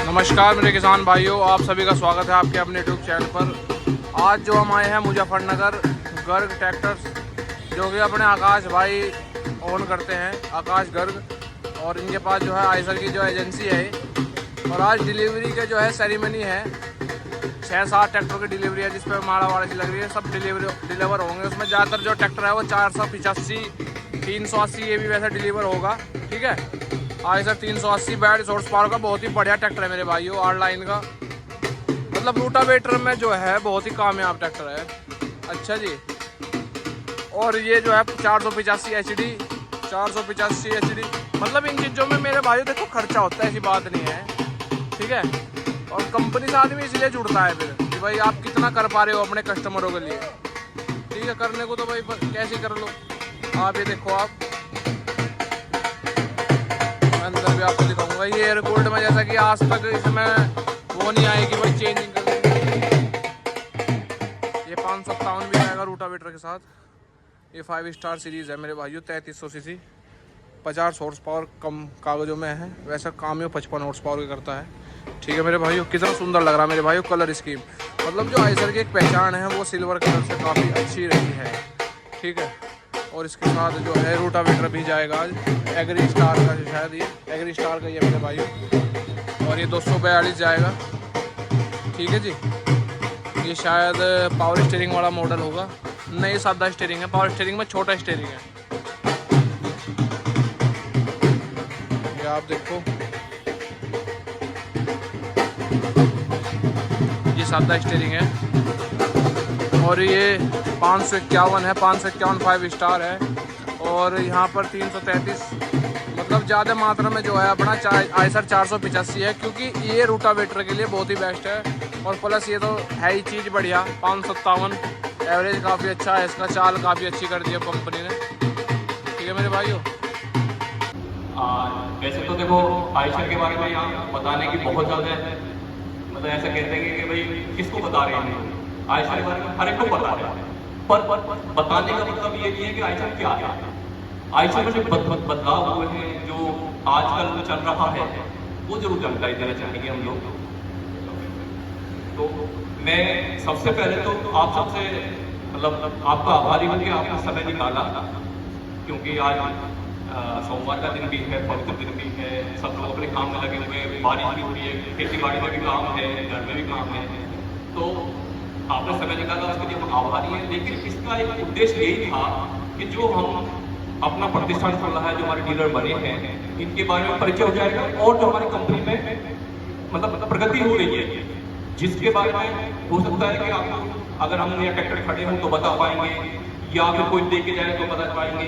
नमस्कार मेरे किसान भाइयों, आप सभी का स्वागत है आपके अपने यूट्यूब चैनल पर। आज जो हम आए हैं मुजफ्फरनगर गर्ग ट्रैक्टर्स, जो कि अपने आकाश भाई ओन करते हैं, आकाश गर्ग। और इनके पास जो है आइसर की जो एजेंसी है। और आज डिलीवरी के जो है सेरेमनी है। 6-7 ट्रैक्टर की डिलीवरी है, जिस पर माड़ा वाड़ा सी लग रही है। सब डिलीवर होंगे। उसमें ज़्यादातर जो ट्रैक्टर है वो 485, 380 ये भी वैसे डिलीवर होगा। ठीक है, आइसर 380 बैड सोर्स पावर का बहुत ही बढ़िया ट्रैक्टर है मेरे भाइयों। आर लाइन का मतलब रूटावेटर में जो है बहुत ही कामयाब ट्रैक्टर है। अच्छा जी। और ये जो है 485 HD, 485 HD। मतलब इन चीज़ों में मेरे भाइयों देखो खर्चा होता है, ऐसी बात नहीं है। ठीक है, और कंपनी से आदमी इसलिए जुड़ता है फिर कि भाई आप कितना कर पा रहे हो अपने कस्टमरों के लिए। ठीक है, करने को तो भाई कैसे कर लो। आप ये देखो, आप अंदर भी आपको दिखाऊंगा। ये एयर कूल्ड में जैसा कि आज तक इसमें वो नहीं आएगी भाई चेंजिंग कर देंगे। ये 557 भी आएगा रूटावेटर के साथ। ये 5 स्टार सीरीज़ है मेरे भाइयों। 3300 सीसी, 50 हॉर्स पावर कम कागज़ों में है। वैसा काम ये 55 हॉर्स पावर का करता है। ठीक है मेरे भाइयों, कितना सुंदर लग रहा है मेरे भाइयों कलर स्कीम। मतलब जो आइसर की एक पहचान है वो सिल्वर कलर से काफ़ी अच्छी रही है। ठीक है, और इसके साथ जो है रूटावेटर भी जाएगा आज एग्री स्टार का, शायद ये एग्री स्टार का ही है मेरे भाइयों। और ये 242 जाएगा। ठीक है जी। ये शायद पावर स्टीयरिंग वाला मॉडल होगा। नहीं, सादा स्टीयरिंग है। पावर स्टीयरिंग में छोटा स्टीयरिंग है। ये आप देखो, ये सादा स्टीयरिंग है। और ये 551 है, 551 5 स्टार है। और यहाँ पर 333, मतलब ज़्यादा मात्रा में जो है अपना आइसर 485 है, क्योंकि ये रूटावेटर के लिए बहुत ही बेस्ट है। और प्लस ये तो है ही चीज़ बढ़िया। 557 एवरेज काफ़ी अच्छा है इसका, चाल काफ़ी अच्छी कर दी है कंपनी ने। ठीक है मेरे भाइयों। वैसे तो देखो आइसर के बारे में यहाँ बताने की बहुत ज़्यादा है। मतलब ऐसा कहते हैं कि भाई किसको बता रहे हैं, आइसर के बारे में हर एक को पता है। पर बताने का मतलब ये नहीं है कि आइसर क्या है। आइसर में जो बदलाव हुए हैं, जो आजकल चल रहा है, वो जरूर जानकारी देना चाहेंगे हम लोग। तो मैं सबसे पहले तो आप सबसे मतलब आपका आभारी हूँ कि आपने समय निकाला, क्योंकि आज सोमवार का दिन भी है, पवित्र दिन भी है। सब लोग अपने काम में लगे हुए, बारिश भी हो रही है, खेती बाड़ी में भी काम है, घर में भी काम है। तो आपने समय निकाला, उसके लिए हम आभारी हैं। लेकिन इसका एक उद्देश्य यही था कि जो हम अपना प्रतिष्ठान खोल रहा है, जो हमारे डीलर बने हैं, इनके बारे में परिचय हो जाएगा। और जो हमारी कंपनी में मतलब प्रगति हो रही है, जिसके बारे में हो सकता है कि आपको अगर हम यहाँ ट्रैक्टर खड़े हों तो बता पाएंगे, या फिर कोई लेके जाए तो बता पाएंगे।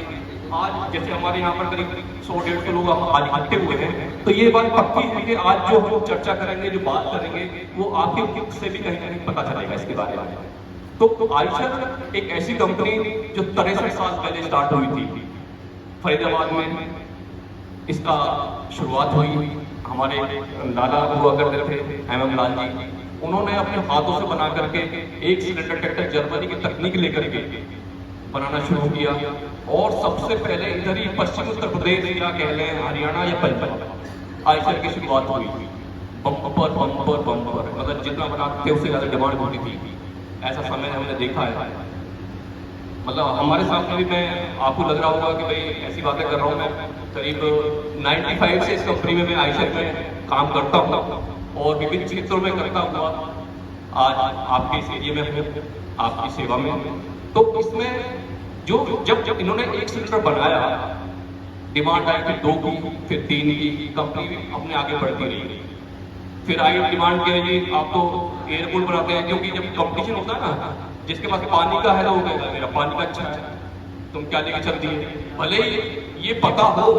आज जैसे हमारे यहाँ पर करीब 100-150 लोग आज इकट्ठे हुए हैं, तो ये बात पक्की है कि आज जो हम चर्चा करेंगे, जो बात करेंगे, वो आपके मुख से भी कहीं ना कहीं पता चलेगा इसके बारे में। तो आइसर एक ऐसी कंपनी जो 63 साल पहले स्टार्ट हुई थी फरीदाबाद में। इसका शुरुआत हुई, हमारे लाला हुआ करते थे MM लाल जी, उन्होंने अपने हाथों से बना करके एक सिलेंडर ट्रैक्टर जर्मनी की तकनीक लेकर के बनाना शुरू किया। और सबसे पहले इधर ही पश्चिम उत्तर प्रदेश या कह लें हरियाणा या पंजाब आइसर की शुरुआत हुई। बम्पर बम्पर बम्पर, मतलब जितना बनाते थे उससे ज़्यादा डिमांड होती थी। ऐसा समय हमने देखा है। मतलब हमारे सामने भी, मैं आपको लग रहा होगा कि भाई ऐसी बातें कर रहा हूँ। मैं करीब 95 से इस कंपनी में मैं आइसर में काम करता हूँ और विभिन्न क्षेत्रों में करता हुआ आज आपके इस एरिया में हूँ, आपकी सेवा में। तो इसमें जो जब इन्होंने एक सिलेंडर बनाया, डिमांड आई फिर 2 की, फिर 3 की, कंपनी भी अपने आगे बढ़ती रही। फिर आई डिमांड के जी आप तो एयर कूल बनाते हैं, क्योंकि जब कंपटीशन होता है ना, जिसके पास पानी का है तो वो कहेगा मेरा पानी का अच्छा है, तुम क्या लेके चलती है। भले ही ये पता हो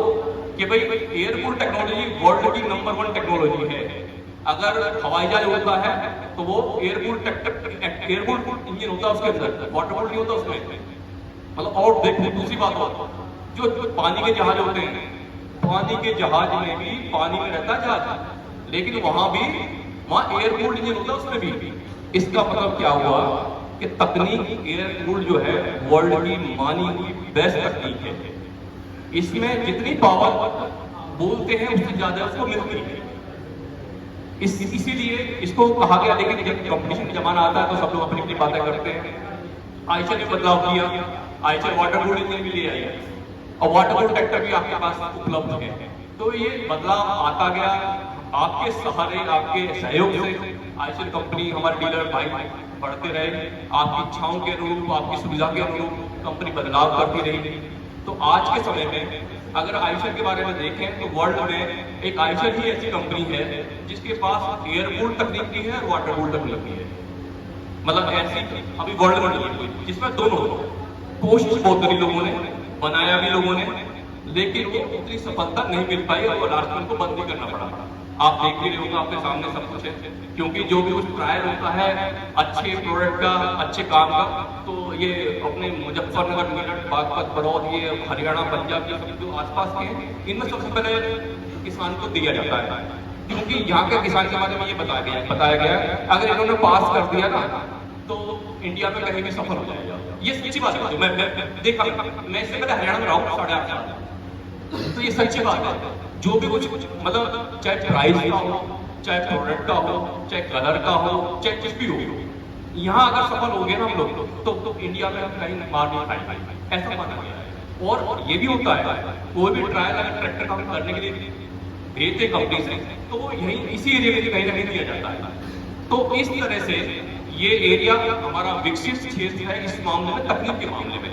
कि भाई एयर कूल टेक्नोलॉजी वर्ल्ड की नंबर 1 टेक्नोलॉजी है। अगर हवाई जहाज उड़ता है तो वो एयर कूल इंजन होता है उसके अंदर, वाटर कूल नहीं होता उसमें। मतलब और देखो दूसरी बात हो, जो पानी के जहाज होते हैं, पानी के जहाज में भी पानी में रहता है जहाज, लेकिन वहां एयर कूल्ड इंजन होता है उसमें भी। इसका मतलब क्या हुआ कि तकनीक एयर कूल्ड जो है वर्ल्ड की मानी हुई बेस्ट तकनीक है। इसमें जितनी पावर बोलते हैं उससे ज्यादा उसको मिलती है। इसीलिए इसको कहा गया। लेकिन जब कंपटीशन का जमाना आता है तो सब लोग अपनी अपनी बातें करते हैं। आयशर ने बदलाव किया, आयशर वाटर कूलिंग इंजन भी ले आई है और वाटर कूल ट्रैक्टर भी आपके पास उपलब्ध है। तो ये बदलाव आता गया आपके सहारे, आपके सहयोग से आयशर कंपनी, हमारे डीलर भाई बढ़ते रहे। आपकी इच्छाओं के अनुरूप, आपकी सुविधा के अनुरूप कंपनी बदलाव करती रही। तो आज के समय में अगर आयशर के बारे में देखें तो वर्ल्ड में एक आयशर ही ऐसी कंपनी है जिसके पास एयर कूल्ड तकनीक भी है और वाटर कूल्ड तकनीक भी है। मतलब ऐसी अभी वर्ल्ड में नहीं है कोई जिसमें दोनों। कोशिश बहुत करी लोगों ने, बनाया भी लोगों ने, लेकिन वो उतनी सफलता नहीं मिल पाई और लास्ट में उनको बंद भी करना पड़ा। आप देख भी रहे होंगे, आपके सामने सब कुछ है। क्योंकि जो भी कुछ ट्रायल होता है अच्छे प्रोडक्ट का, अच्छे काम का, तो ये अपने मुजफ्फरनगर, मेरठ, बागपत, बड़ौद, ये हरियाणा, पंजाब, ये सब जो आसपास के हैं, इनमें सबसे पहले किसान को दिया जाता है। क्योंकि यहाँ के किसान के बारे में ये बताया गया अगर इन्होंने पास कर दिया ना तो इंडिया में कहीं भी सफल हो जाएगा। ये सच्ची बात है। मैं देखा, मैं इससे पहले हरियाणा में रहा हूँ 8.5 साल, तो ये सच्ची बात है। जो भी कुछ मतलब चाहे प्राइस का हो, चाहे प्रोडक्ट का हो, चाहे कलर का हो, चाहे कुछ भी हो, यहाँ अगर सफल हो गए ना हम लोग तो इंडिया में हम कहीं मार नहीं पाएंगे, ऐसा माना गया है। और ये भी होता है कोई भी ट्रायल अगर ट्रैक्टर का करने के लिए भेजते कंपनी से तो वो यही इसी एरिया में कहीं ना कहीं दिया जाता है। तो इस तरह से ये एरिया हमारा विकसित क्षेत्र है इस मामले में, तकनीक के मामले में।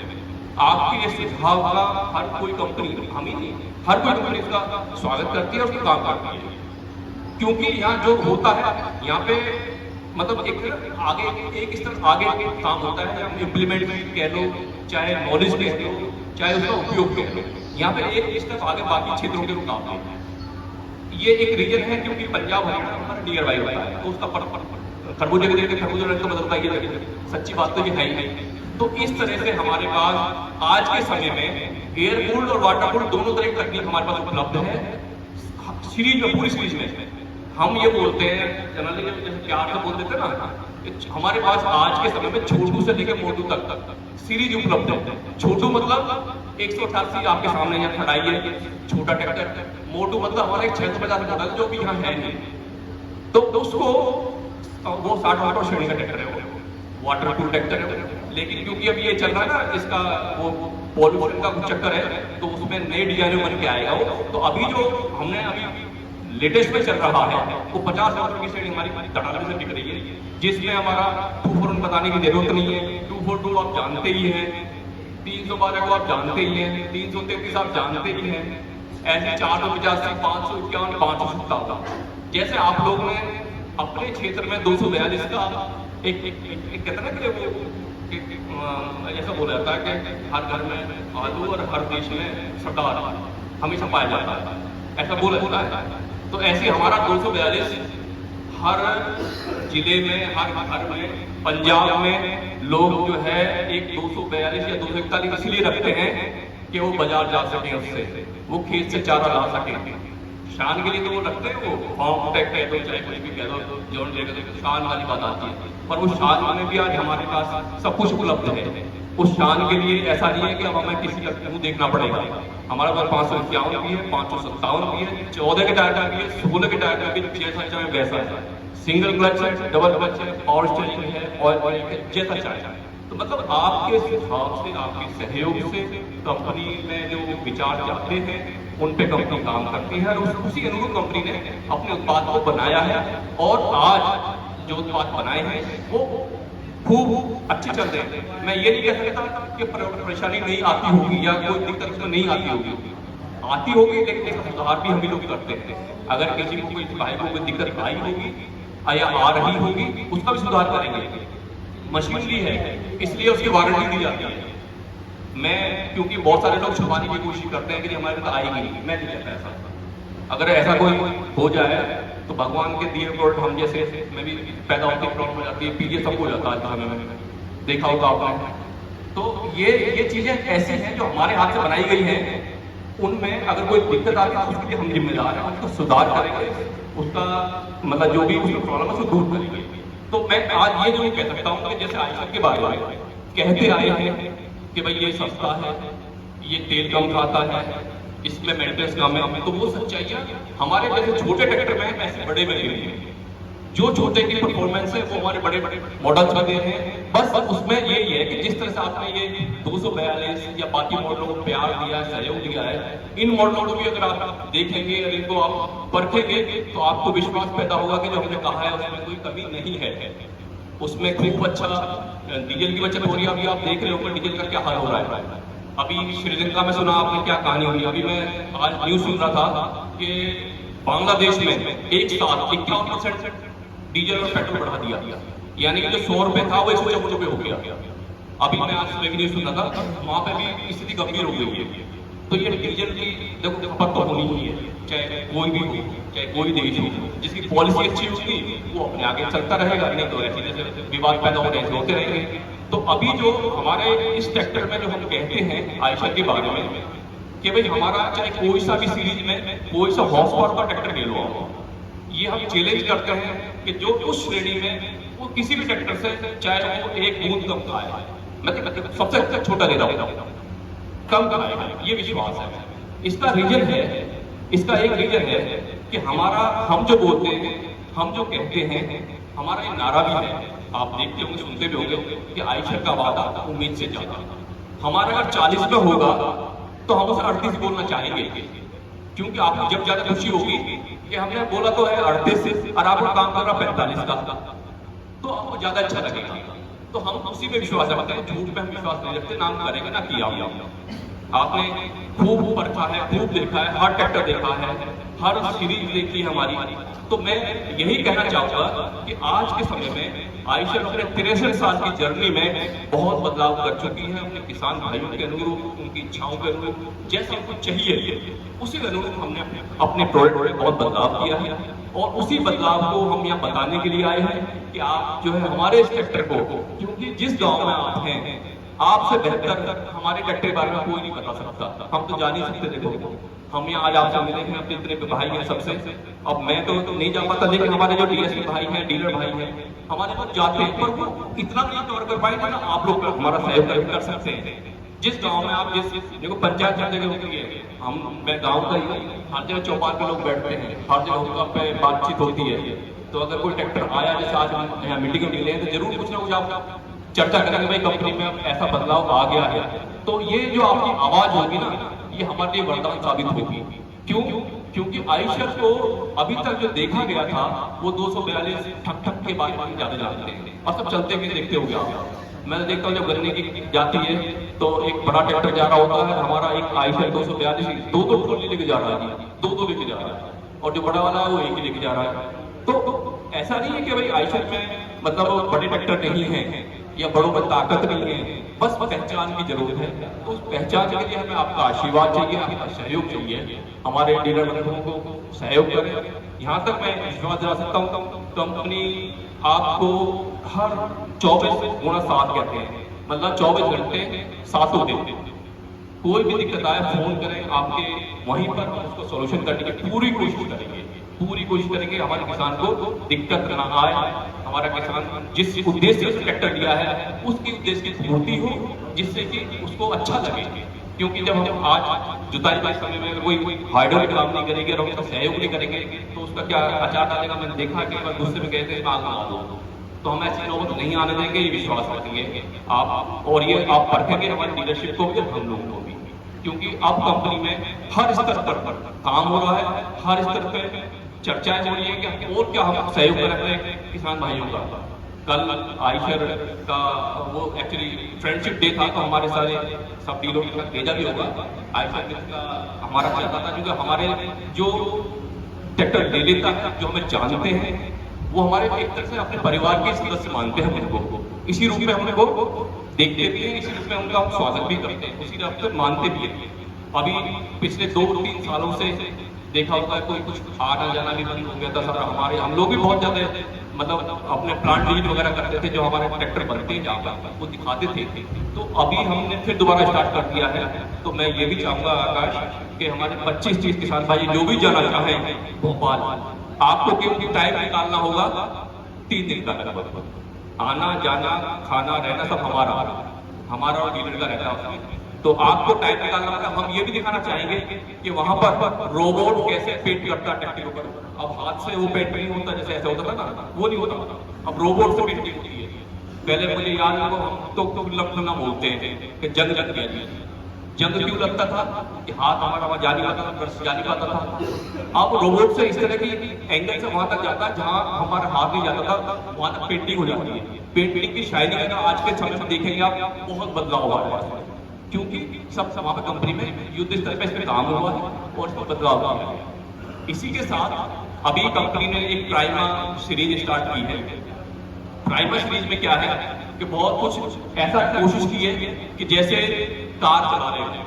आपके इस सुझाव का हर कोई कंपनी, हम ही नहीं, हर कोई कंपनी इसका स्वागत करती है और उसका काम करती है। क्योंकि यहाँ जो होता है यहाँ पे मतलब एक आगे एक स्तर आगे काम होता है। हम इम्प्लीमेंट कह लो, चाहे नॉलेज कह लो, चाहे उसका उपयोग कह लो, यहाँ पे एक स्तर आगे बाकी क्षेत्रों के मुकाबले है। ये एक रीजन है क्योंकि पंजाब हरियाणा हमारा नियर बाई होता है, तो उसका खरबूजे के जगह खरबूजा रंग तो बदलता ही है। सच्ची बात तो ये है ही नहीं। तो इस तरह से हमारे पास आज के समय में एयर कूल्ड और वाटर कूल्ड दोनों तरह की तकनीक हमारे पास उपलब्ध है। सीरीज में, पूरी सीरीज में हम ये बोलते हैं जनरली, जैसे प्यार से बोल देते हैं ना, हमारे पास आज के समय में छोटू से लेकर मोटू तक सीरीज उपलब्ध है। छोटू मतलब 188 आपके सामने यहाँ खड़ाई है, छोटा ट्रैक्टर। मोटू मतलब हमारा एक 650 मॉडल जो भी यहाँ है नहीं, तो उसको वो 60 श्रेणी का ट्रैक्टर है, वो वाटर कूल ट्रैक्टर है। लेकिन क्योंकि अब ये चल रहा है ना, इसका वो पॉल्यूशन का कुछ चक्कर है, तो उसमें नए डिजाइन बन के आएगा वो। तो अभी जो हमने अभी लेटेस्ट में चल रहा है वो 50 हज़ार की श्रेणी हमारी तड़ातड़ से बिक रही है, जिसमें हमारा 241 बताने की जरूरत नहीं है। 242 आप जानते ही हैं, 312 को आप जानते ही हैं, 333 आप जानते ही हैं, ऐसे 485, 551, 557। जैसे आप लोग ने अपने क्षेत्र में 242 का एक कितना के लिए वो ऐसा बोला जाता है कि हर घर में आलू और हर देश में सरदार हमेशा पाया जाता है, ऐसा बोला जाता है। तो ऐसे हमारा 242 हर जिले में, हर घर में, पंजाब में लोग जो है एक 242 या 241 इसलिए रखते हैं कि वो बाजार जा सके, उससे वो खेत से चारा ला सके। शान के लिए तो वो रखते हैं, वो फार्म टैग कह दो, चाहे कुछ भी कह दो, जॉन डे कह दो, शान वाली बात आती है। पर वो शान में भी आज हमारे पास सब कुछ उपलब्ध है। उस शान के लिए ऐसा नहीं है कि अब हमें किसी का मुंह देखना पड़ेगा। हमारे पास 551 भी है, 557 भी है, 14 के टायर का भी है, 16 के टायर का भी, जैसा चाहे वैसा है। सिंगल क्लच है, डबल क्लच है, पावर स्टीयरिंग है, ऑयल है, जैसा चाहे। तो मतलब आपके सुझाव से, आपके सहयोग से कंपनी में जो विचार चाहते हैं उन पे कंपनी काम करती है और उसी अनुरूप कंपनी ने अपने उत्पाद को बनाया है। और आज जो उत्पाद बनाए हैं वो खूब अच्छे चल रहे हैं। मैं ये नहीं कह सकता कि परेशानी नहीं आती होगी या कोई दिक्कत उसमें नहीं आती होगी, आती होगी, लेकिन इसका सुधार भी हम ही लोग करते हैं। अगर किसी को कोई बाइक को कोई दिक्कत आई होगी या आ रही होगी, उसका भी सुधार करेंगे। मशीनरी है इसलिए उसकी वारंटी दी जाती है। मैं क्योंकि बहुत सारे लोग छुपाने की कोशिश करते हैं कि हमारे पास आएगी नहीं, मैं नहीं कहता ऐसा। अगर ऐसा कोई हो जाए तो भगवान के दिए प्रोडक्ट हम जैसे में भी पैदा होती प्रॉब्लम हो जाती है, पीजे सब हो जाता है खाने में, देखा होगा आपने। तो ये चीजें ऐसी हैं जो हमारे हाथ से बनाई गई हैं, उनमें अगर कोई दिक्कत आती है तो उसके लिए हम जिम्मेदार हैं, उसका सुधार करेंगे, उसका मतलब जो भी उसकी प्रॉब्लम है उसको दूर करेंगे। तो मैं आज ये जो कह सकता हूँ कि जैसे आयशर के बारे में कहते आए हैं कि भाई ये सस्ता है, ये तेल कम खाता है, इसमें मेंटेनेंस काम है, तो वो सच्चाइयाँ हमारे जैसे छोटे ट्रैक्टर में है, ऐसे बड़े में भी नहीं है। जो छोटे की परफॉर्मेंस है वो हमारे बड़े बड़े मॉडल्स में दे रहे हैं। बस उसमें यही है कि जिस तरह से आपने ये 242 या बाकी मॉडलों को प्यार दिया, सहयोग दिया है, इन मॉडलों को भी अगर आप देखेंगे और इनको आप परखेंगे तो आपको विश्वास पैदा होगा कि जो हमने कहा है उसमें कोई कमी नहीं है। उसमें खूब अच्छा डीजल की बचत हो रही है। अभी आप देख रहे होंगे डीजल का क्या हाल हो रहा है। अभी श्रीलंका में सुना आपने क्या कहानी हुई। अभी मैं आज न्यूज सुन रहा था कि बांग्लादेश में एक साथ 51% डीजल और पेट्रोल बढ़ा दिया, यानी कि जो 100 रुपए था वो 154 रुपए हो गया। अभी मैं आज सुबह की न्यूज सुन रहा था, वहां पे भी स्थिति गंभीर हो गई है। तो ये डीजल की देखो खपत तो होनी ही है, चाहे कोई भी हो, चाहे कोई देश हो। जिसकी पॉलिसी अच्छी होगी वो अपने आगे चलता रहेगा, नहीं तो ऐसे जैसे विवाद पैदा होने ऐसे होते रहेंगे। तो अभी जो हमारे इस सेक्टर में जो हम कहते हैं आयशर के बारे में कि भाई हमारा चाहे कोई सा भी सीरीज में कोई सा हॉर्स पावर का ट्रैक्टर ले लो आप, ये हम चैलेंज करते हैं कि जो उस श्रेणी में वो किसी भी ट्रैक्टर से चाहे वो एक बूंद कम खाए, मैं सबसे छोटा ले रहा हूँ, कम खाएगा, ये विश्वास है। इसका रीजन है, इसका एक रीजन है कि हमारा हम जो बोलते हैं, हम जो कहते हैं, हमारा ये नारा भी है, आप देखते होंगे सुनते भी होंगे कि आयशर का वादा उम्मीद से ज्यादा। हमारा अगर 40 में होगा तो हम उसे 38 बोलना चाहेंगे, क्योंकि आपको जब ज्यादा खुशी होगी कि हमने बोला तो है 38 और आपको काम कर रहा 45 का, तो आपको ज्यादा अच्छा लगेगा। तो हम उसी में विश्वास रखते हैं, झूठ में हम विश्वास नहीं रखते, नाम करेंगे ना किया। आपने खूब परखा है, खूब देखा है, हर ट्रैक्टर देखा है, हर सीरीज देखी है हमारी। तो मैं यही कहना चाहूंगा कि आज के समय में आयशर अपने 63 साल की जर्नी में बहुत बदलाव कर चुकी है। अपने किसान भाइयों के अनुरूप, उनकी इच्छाओं के अनुरूप, जैसा उनको चाहिए उसी के अनुरूप हमने अपने प्रोडक्ट में बहुत बदलाव किया है। और उसी बदलाव को हम यहाँ बताने के लिए आए हैं कि आप जो है हमारे इस ट्रैक्टर को, क्योंकि जिस गाँव में आप हैं आपसे बेहतर हमारे ट्रैक्टर के बारे में कोई नहीं बता सकता। हम तो जान ही सकते, देखो हम यहाँ आज आपसे मिले हैं, अपने इतने भाई हैं सबसे। अब मैं तो नहीं जा पाता, लेकिन हमारे जो डीएसपी भाई हैं, डीलर भाई हैं, हमारे लोग जाते हैं, पर वो इतना नहीं कवर कर पाएंगे ना आप लोग हमारा सहयोग कर सकते हैं। जिस गांव में आप जिस देखो पंचायत हर जगह होती है, मैं गांव का ही हूँ, हर जगह चौपाल पे लोग बैठते हैं, हर जगह पे बातचीत होती है। तो अगर कोई ट्रैक्टर आया, जैसे आज हम यहाँ मीटिंग में मिले हैं, तो जरूर कुछ ना कुछ आप चर्चा करेंगे, भाई कंपनी में ऐसा बदलाव आ गया है। तो ये जो आपकी आवाज होगी ना, ये हमारे लिए वरदान साबित होगी। क्यों? क्योंकि आयशर को अभी तक जो देखा गया था वो 242 ठक ठक के बारे में ज्यादा जानते हैं, और सब चलते हुए देखते होंगे आप। मैं देखता हूँ जब गन्ने की जाती है तो एक बड़ा ट्रैक्टर जा रहा होता है, हमारा एक आयशर 242 दो ट्रॉली लेके जा रहा है, दो लेके जा रहा है, और जो बड़ा वाला है वो एक ही लेके जा रहा है। तो ऐसा नहीं है कि भाई आयशर में मतलब बड़े ट्रैक्टर नहीं है या बड़ों में ताकत नहीं है, बस पहचान की जरूरत है। तो उस पहचान के लिए हमें आपका आशीर्वाद चाहिए, आपका सहयोग चाहिए। हमारे डीलर बंधुओं को सहयोग करें। यहाँ तक मैं विश्वास दिला सकता हूँ, कंपनी आपको हर 24x7 कहते हैं, मतलब 24 घंटे 7 दिन कोई भी दिक्कत आए फोन करें, आपके वहीं पर उसको सोल्यूशन करने की पूरी कोशिश करेंगे, पूरी कोशिश करेंगे। हमारे किसान को दिक्कत ना आए, हमारा किसान जिस उद्देश्य से ट्रैक्टर लिया है उसकी उद्देश्य की पूर्ति हो, जिससे कि उसको अच्छा लगे। क्योंकि जब हम आज जुताई के समय में कोई हाइड्रोलिक काम नहीं करेंगे और उसका सहयोग नहीं करेंगे तो उसका क्या अचार डालेगा। मैंने देखा कि अगर दूसरे में कहते हैं आग लगा दो, तो हम ऐसी नौबत नहीं आने देंगे, ये विश्वास रखेंगे आप। और ये आप परखेंगे हमारी डीलरशिप को भी, हम लोगों को भी, क्योंकि अब कंपनी में हर स्तर पर काम हो रहा है, हर स्तर पर चर्चाएं हो रही है कि और क्या हम सहयोग कर रहे हैं किसान भाइयों का। कल आयशर का वो एक्चुअली फ्रेंडशिप डे था, तो हमारे सारे सब डीलरों के साथ भेजा भी होगा। आयशर का हमारा चाहता था, क्योंकि हमारे जो ट्रैक्टर ले लेता है, जो हमें जानते हैं, वो हमारे एक तरह से अपने परिवार के सदस्य मानते हैं उनको, इसी रूप में हमको देखते भी हैं, इसी रूप में उनका हम स्वागत भी करते हैं, उसी रूप से मानते भी हैं। अभी पिछले 2-3 सालों से देखा होगा कोई कुछ आना जाना भी बंद हो गया था। सर हमारे हम लोग भी बहुत ज्यादा मतलब अपने प्लांट विजिट वगैरह करते थे, जो हमारे ट्रैक्टर बनते हैं जहाँ पर वो दिखाते थे। तो अभी हमने फिर दोबारा स्टार्ट कर दिया है। तो मैं ये भी चाहूंगा आकाश कि हमारे 25-30 किसान भाई जो भी जाना चाहें भोपाल, आपको क्योंकि टाइम निकालना होगा 3 दिन का लगभग, आना जाना खाना रहना सब हमारा और डीलर का रहता है उसमें। तो आपको टाइम निकालना होगा। हम ये भी दिखाना चाहेंगे कि वहां पर रोबोट कैसे पेंट करता है ट्रैक्टर पर। अब हाथ से वो पेंट नहीं होता जैसे ऐसा होता था ना, वो नहीं होता, अब रोबोट से पेंटिंग होती है। पहले मुझे याद है हम तो लखनऊ बोलते हैं कि जंग लग गया जी। जंग क्यों लगता था कि हाथ हमारा वहां जा नहीं पाता था, ब्रश जा नहीं पाता था। अब रोबोट से इस तरह की एंगल से वहां तक जाता है जहां हमारा हाथ नहीं जाता था, वहां तक पेंटिंग हो जाती है। पेंटिंग की शाइनिंग है ना, आज के समय में देखेंगे आप बहुत बदलाव हुआ है, क्योंकि सब वहां पर कंपनी में युद्ध स्तर पर इस पर काम हुआ है और इसमें बदलाव हुआ है। इसी के साथ अभी कंपनी ने एक प्राइमा सीरीज स्टार्ट की है। प्राइमा सीरीज में क्या है कि बहुत कुछ ऐसा कोशिश की है कि जैसे कार चला रहे हैं,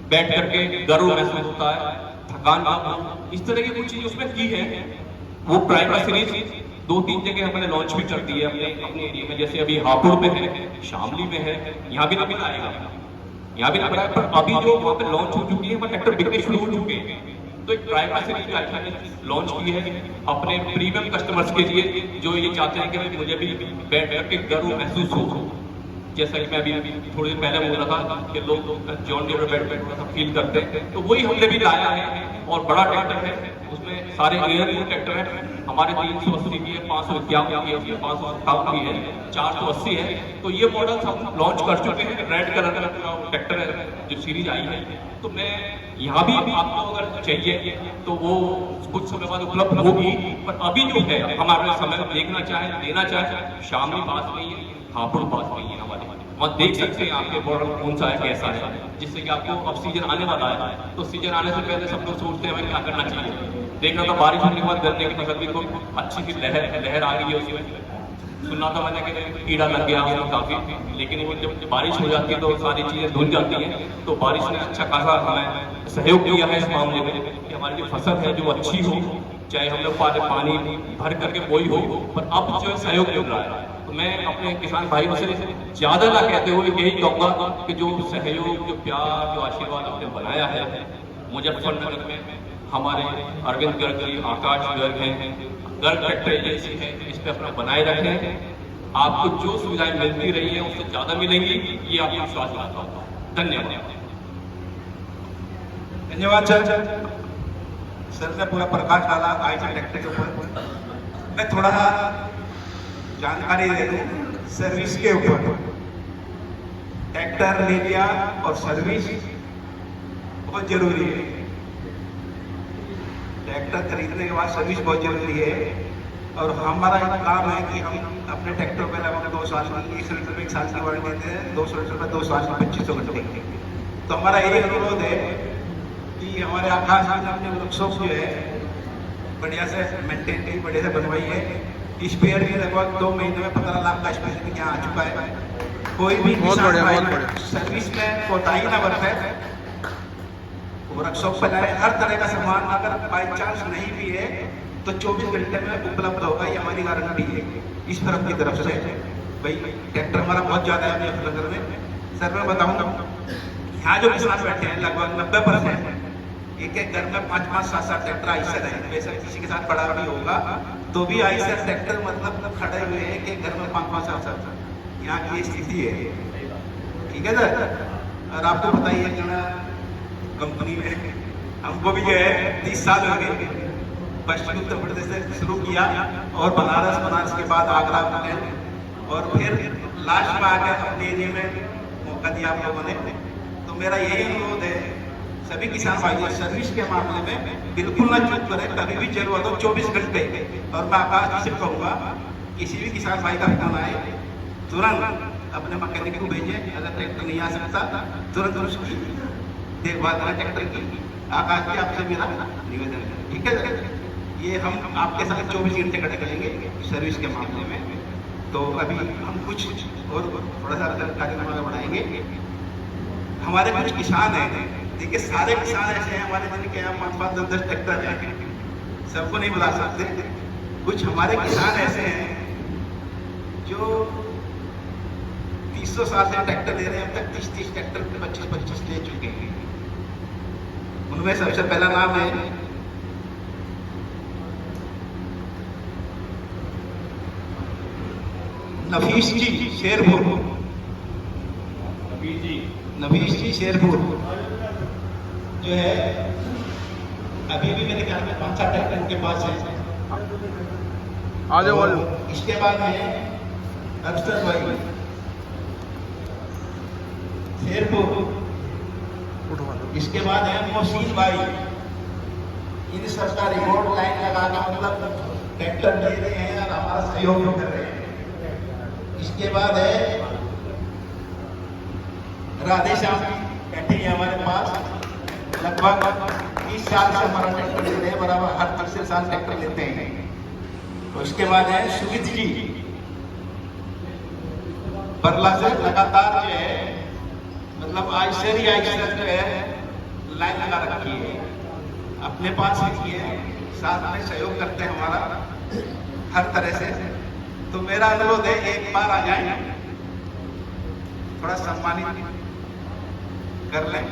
बैठ करके गर्व महसूस होता है, थकान ना हो, इस तरह की कुछ चीज उसमें की है। वो प्राइमा सीरीज 2-3 जगह हमने लॉन्च भी कर दी है अपने एरिया में, जैसे अभी हापुड़ में है, शामली में है, यहाँ भी नंबर आएगा, यहाँ भी नंबर आएगा। पर अभी जो वहाँ पे लॉन्च हो चुकी है वो ट्रैक्टर बिकने शुरू हो चुके हैं। तो एक प्राइमा सीरीज मैंने लॉन्च की है अपने प्रीमियम कस्टमर्स के लिए, जो ये चाहते हैं कि मुझे भी बैठ करके गर्व महसूस हो। जैसा कि मैं अभी थोड़ी देर पहले बोल रहा था कि लोग जॉन डीरे बैठ कर थोड़ा सा फील करते हैं, तो वही हमने भी लाया है। और बड़ा ट्रैक्टर है, उसमें सारे एयर ट्रैक्टर है हमारे, 380 की है, 551 की है, 557 की है, 480 है। तो ये मॉडल हम लॉन्च कर चुके हैं। रेड कलर का ट्रैक्टर है जो सीरीज आई है। तो मैं यहाँ भी आपको अगर चाहिए तो वो कुछ समय बाद उपलब्ध होगी। पर अभी जो है हमारे समय देखना चाहे, लेना चाहे, शामली पास में ही है, हापुड़ पास में ही है हमारे, वहाँ देख सकते हैं आपके मॉडल कौन सा है, कैसा है, जिससे कि आपको अब सीजन आने वाला है। तो सीजन आने से पहले सब लोग सोचते हैं हमें क्या करना चाहिए। देख रहा था बारिश होने के बाद गन्ने की फसल भी को अच्छी सी लहर आ रही है उसमें। सुना था मैंने कि कीड़ा लग गया उसमें काफी, लेकिन वो जब बारिश हो जाती है तो सारी चीजें धुल जाती हैं। तो बारिश ने अच्छा खासा हमें सहयोग किया है इस मामले में कि हमारी जो फसल है जो अच्छी हो, चाहे हम लोग पानी भर करके बोई हो, पर अब जो सहयोग मिल रहा है। तो मैं अपने किसान भाइयों से ज्यादा ना कहते हुए यही कहूँगा कि जो सहयोग, जो प्यार, जो आशीर्वाद आपने बनाया है मुजफ्फरनगर में, हमारे अरविंद गर्ग जी, आकाश गर्ग हैं, गर्ग ट्रैक्टर एजेंसी है, इस पर अपना बनाए रखें। आपको जो सुविधाएं मिलती रही है उससे ज्यादा मिलेंगी, ये आपको विश्वास दिलाता हूँ। धन्यवाद। धन्यवाद सर ने पूरा प्रकाश डाला आज ट्रैक्टर के ऊपर। मैं थोड़ा जानकारी दे दूं सर्विस के ऊपर। ट्रैक्टर ले लिया और सर्विस बहुत जरूरी है। ट्रैक्टर खरीदने के बाद सर्विस बहुत जरूरी है। और हमारा एक काम है कि हम अपने ट्रैक्टर पे लगभग 2 साल में 1 लीटर में 1 साल की वारंटी देते हैं, 200 लीटर में 2 साल में 2500 घंटे। तो हमारा यही अनुरोध है कि हमारे आकाश में अपने वर्कशॉप जो है बढ़िया से मेंटेन की, बढ़िया से बनवाई है। स्पेयर भी लगभग 2 महीने में 15 लाख का स्पेयर यहाँ आ चुका है। कोई भी सर्विस में कोताही ना बरते, वर्कशॉप पर लाए। हर तरह का सामान अगर बाई चांस नहीं भी है तो 24 घंटे में उपलब्ध होगा, ये हमारी गारंटी है इस तरफ की तरफ से। भाई ट्रैक्टर हमारा बहुत ज्यादा है मुजफ्फरनगर में। सर मैं बताऊंगा यहाँ जो किसान बैठे हैं लगभग 90% एक घर में 5-5, 7-7 ट्रैक्टर आइसर है। वैसे किसी के साथ बड़ा नहीं होगा तो भी आइसर ट्रैक्टर मतलब खड़े हुए हैं कि घर में 5-5, 7-7 यहाँ की स्थिति है। ठीक है सर। और आपको बताइए कि कंपनी में हमको भी जो है 30 साल हो गए। पश्चिम उत्तर प्रदेश से शुरू किया और बनारस के बाद आगरा और फिर लास्ट में आकर अपने एरिया में मौका दिया आप लोगों ने। तो मेरा यही अनुरोध है सभी किसान भाई सर्विस के मामले में बिल्कुल ना चूक करें, कभी भी जरूरत हो 24 घंटे। और मैं आकाश जी से कहूँगा किसी भी किसान भाई का फोन आए तुरंत अपने मैकेनिक को भेजें। अगर ट्रैक्टर नहीं आ सकता तुरंत उसकी देखभाल करें ट्रैक्टर की। आकाश जी आपसे मेरा निवेदन है, ठीक है सर। ये हम आपके साथ 24 घंटे खड़े करेंगे सर्विस के मामले में। तो अभी हम कुछ और थोड़ा सा कार्यक्रम बढ़ाएंगे। हमारे कुछ किसान हैं, देखिए सारे किसान ऐसे हैं हमारे जिनके यहाँ 5-5, 10-10 ट्रैक्टर हैं, सबको नहीं बुला सकते। कुछ हमारे किसान ऐसे हैं जो 300 साल से ट्रैक्टर ले रहे हैं, अब तक 30-30 ट्रैक्टर 25-25 ले चुके हैं। उनमें सबसे पहला नाम है नफीस जी शेरपुर। नवीश जी शेरपुर जो है अभी भी मेरे ख्याल में 5-7 ट्रैक्टर इनके पास है। आ जाओ और इसके बाद है अफसर भाई शेरपुर, इसके बाद है मोहसिन भाई। इन सबका रिमोट लाइन लगाना मतलब ट्रैक्टर ले रहे हैं और हमारा सहयोग कर रहे हैं। इसके बाद है राधे श्याम बैठे हैं हमारे पास, लगभग 20 साल से हमारा ट्रैक्टर ले रहे हैं, बराबर हर तीसरे साल ट्रैक्टर लेते हैं। तो इसके बाद है सुमित जी बरला से लगातार जो है मतलब आयशर जो है लाइन लगा रखी है, अपने पास रखी है, साथ में सहयोग करते हैं हमारा हर तरह से। तो मेरा अनुरोध है एक बार आ जाए, थोड़ा सम्मानित कर लें।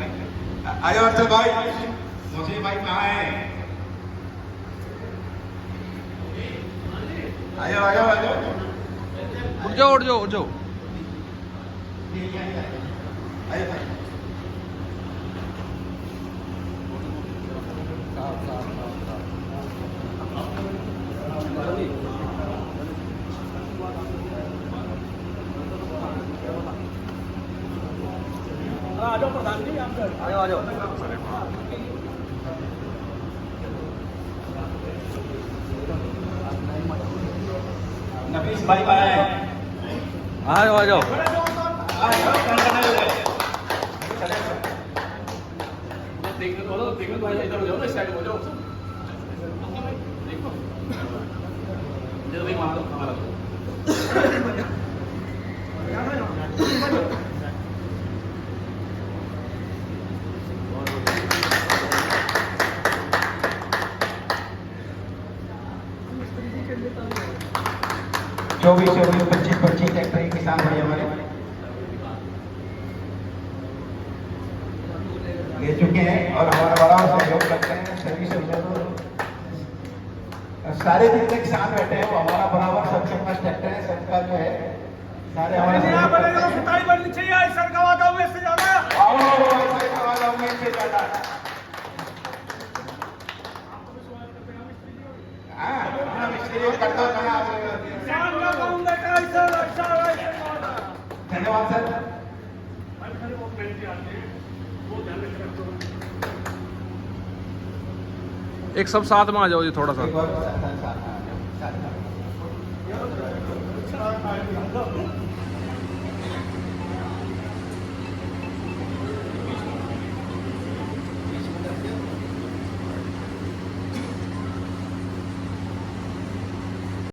आयो अर्जुन भाई, मुझे भाई कहाँ है? आयो आयो आयो, उठ जाओ उठ जाओ उठ जाओ। आयो भाई। नफीस भाई आए हैं। आ जाओ आ जाओ। चौबीस 25 ट्रैक्टर के किसान भाई हमारे ले चुके हैं और हमारा बड़ा सहयोग करते हैं सभी सारे जितने किसान बैठे हैं वो हमारा बराबर सबके पास ट्रैक्टर है, सबका जो है सारे हमारे धन्यवाद सर। एक सब साथ में आ जाओ जी थोड़ा सा। एक और